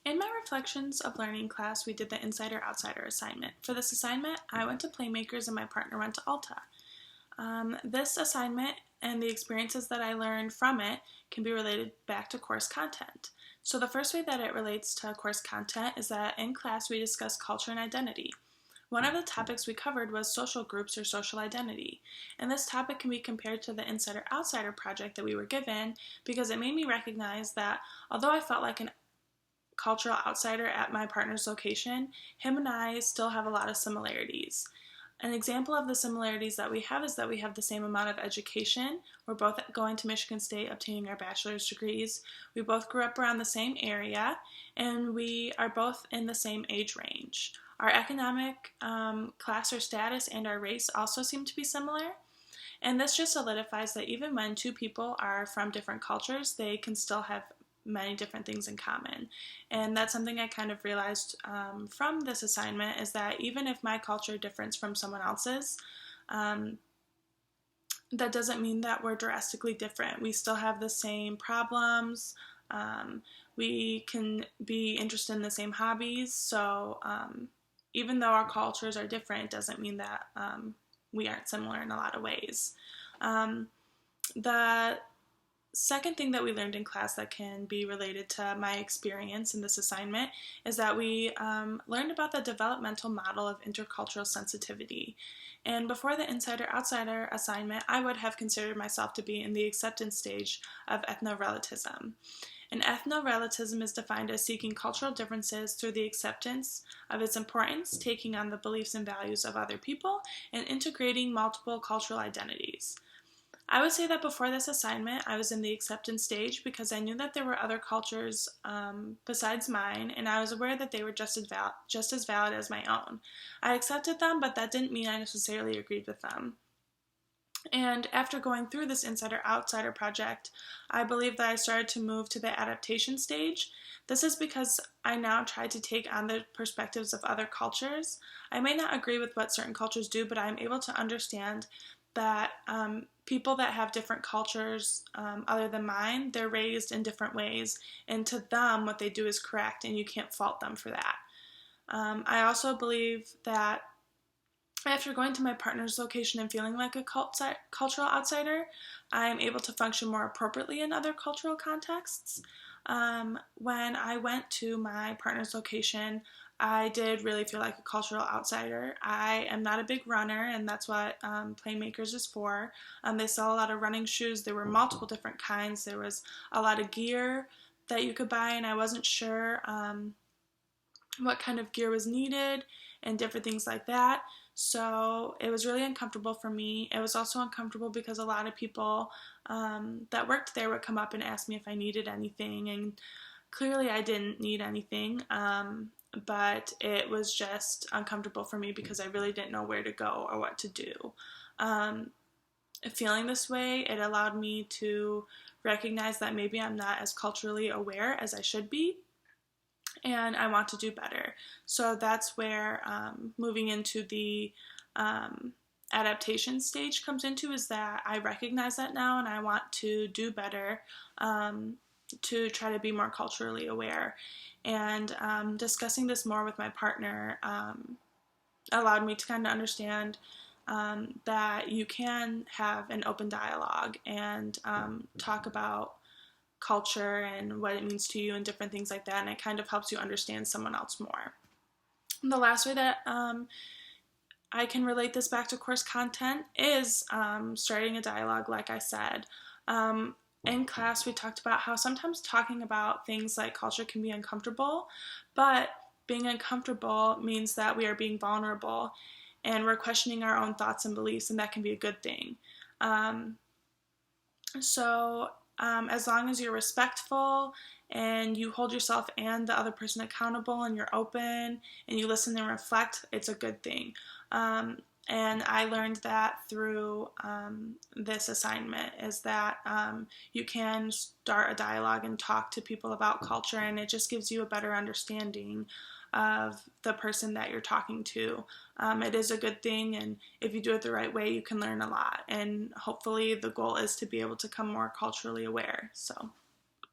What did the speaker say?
In my Reflections of Learning class, we did the Insider-Outsider assignment. For this assignment, I went to Playmakers and my partner went to Alta. This assignment and the experiences that I learned from it can be related back to course content. So the first way that it relates to course content is that in class we discussed culture and identity. One of the topics we covered was social groups or social identity, and this topic can be compared to the Insider-Outsider project that we were given because it made me recognize that although I felt like an cultural outsider at my partner's location, him and I still have a lot of similarities. An example of the similarities that we have is that we have the same amount of education. We're both going to Michigan State obtaining our bachelor's degrees. We both grew up around the same area, and we are both in the same age range. Our economic class or status and our race also seem to be similar. And this just solidifies that even when two people are from different cultures, they can still have many different things in common. And that's something I kind of realized from this assignment, is that even if my culture differs from someone else's, that doesn't mean that we're drastically different. We still have the same problems. We can be interested in the same hobbies. So even though our cultures are different, it doesn't mean that we aren't similar in a lot of ways. The second thing that we learned in class that can be related to my experience in this assignment is that we learned about the developmental model of intercultural sensitivity. And before the Insider-Outsider assignment, I would have considered myself to be in the acceptance stage of ethno-relativism. And ethno-relativism is defined as seeking cultural differences through the acceptance of its importance, taking on the beliefs and values of other people, and integrating multiple cultural identities. I would say that before this assignment, I was in the acceptance stage because I knew that there were other cultures besides mine, and I was aware that they were just as valid as my own. I accepted them, but that didn't mean I necessarily agreed with them. And after going through this Insider-Outsider project, I believe that I started to move to the adaptation stage. This is because I now try to take on the perspectives of other cultures. I may not agree with what certain cultures do, but I'm able to understand that people that have different cultures other than mine, they're raised in different ways, and to them what they do is correct, and you can't fault them for that. I also believe that after going to my partner's location and feeling like a cultural outsider, I'm able to function more appropriately in other cultural contexts. When I went to my partner's location, I did really feel like a cultural outsider. I am not a big runner, and that's what Playmakers is for. They sell a lot of running shoes. There were multiple different kinds. There was a lot of gear that you could buy, and I wasn't sure what kind of gear was needed and different things like that. So it was really uncomfortable for me. It was also uncomfortable because a lot of people that worked there would come up and ask me if I needed anything, and clearly I didn't need anything, but it was just uncomfortable for me because I really didn't know where to go or what to do. Feeling this way, it allowed me to recognize that maybe I'm not as culturally aware as I should be, and I want to do better. So that's where moving into the adaptation stage comes into, is that I recognize that now and I want to do better to try to be more culturally aware. And discussing this more with my partner allowed me to kind of understand that you can have an open dialogue and talk about culture and what it means to you and different things like that, and it kind of helps you understand someone else more. The last way that I can relate this back to course content is starting a dialogue, like I said. In class, we talked about how sometimes talking about things like culture can be uncomfortable, but being uncomfortable means that we are being vulnerable and we're questioning our own thoughts and beliefs, and that can be a good thing. As long as you're respectful and you hold yourself and the other person accountable and you're open and you listen and reflect, it's a good thing. And I learned that through this assignment, is that you can start a dialogue and talk to people about culture, and it just gives you a better understanding of the person that you're talking to. It is a good thing, and if you do it the right way, you can learn a lot. And hopefully the goal is to be able to become more culturally aware. So